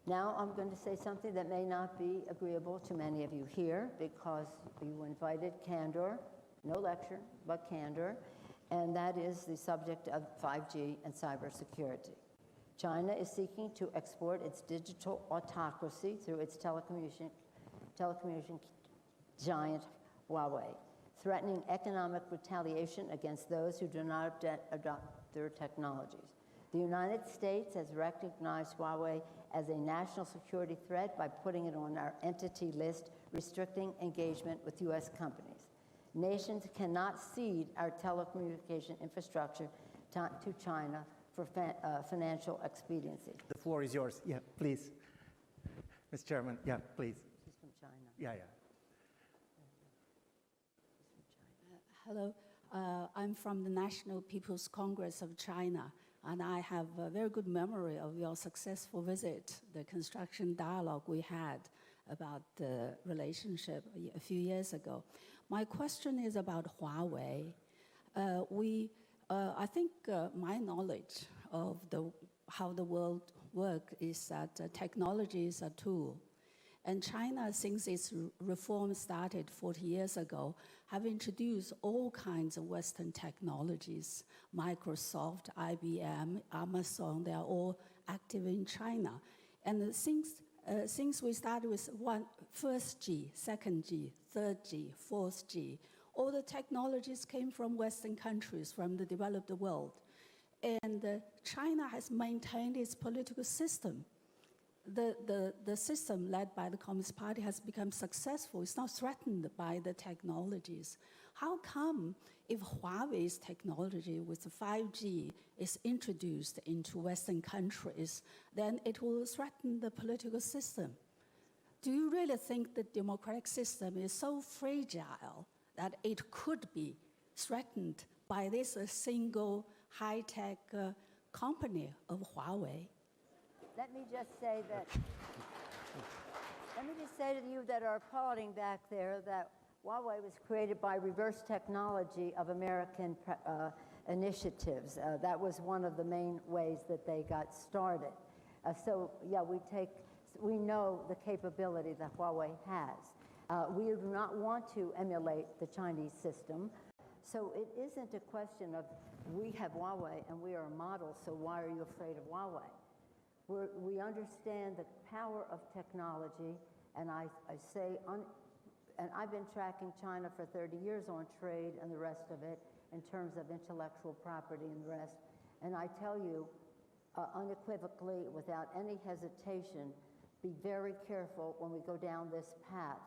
Now I'm going to say something that may not be agreeable to many of you here because you invited candor, no lecture, but candor, and that is the subject of 5G and cybersecurity. China is seeking to export its digital autocracy through its telecommunication giant Huawei, threatening economic retaliation against those who do not adopt their technologies. The United States has recognized Huawei as a national security threat by putting it on our entity list, restricting engagement with U.S. companies. Nations cannot cede our telecommunication infrastructure to China for financial expediency. The floor is yours. Yeah, please. Mr. Chairman, yeah, please. She's from China. Yeah. Hello, I'm from the National People's Congress of China, and I have a very good memory of your successful visit, the construction dialogue we had about the relationship a few years ago. My question is about Huawei. I think my knowledge of how the world works is that technology is a tool. And China, since its reform started 40 years ago, have introduced all kinds of Western technologies. Microsoft, IBM, Amazon, they are all active in China. And since we started with first G, second G, third G, fourth G, all the technologies came from Western countries, from the developed world. And China has maintained its political system. The system led by the Communist Party has become successful. It's not threatened by the technologies. How come if Huawei's technology with 5G is introduced into Western countries, then it will threaten the political system? Do you really think the democratic system is so fragile that it could be threatened by this single high-tech company of Huawei? Let me just say to you that are applauding back there that Huawei was created by reverse technology of American initiatives. That was one of the main ways that they got started. So yeah, we know the capability that Huawei has. We do not want to emulate the Chinese system. So it isn't a question of we have Huawei and we are a model, so why are you afraid of Huawei? We understand the power of technology, and and I've been tracking China for 30 years on trade and the rest of it in terms of intellectual property and the rest. And I tell you, unequivocally, without any hesitation, be very careful when we go down this path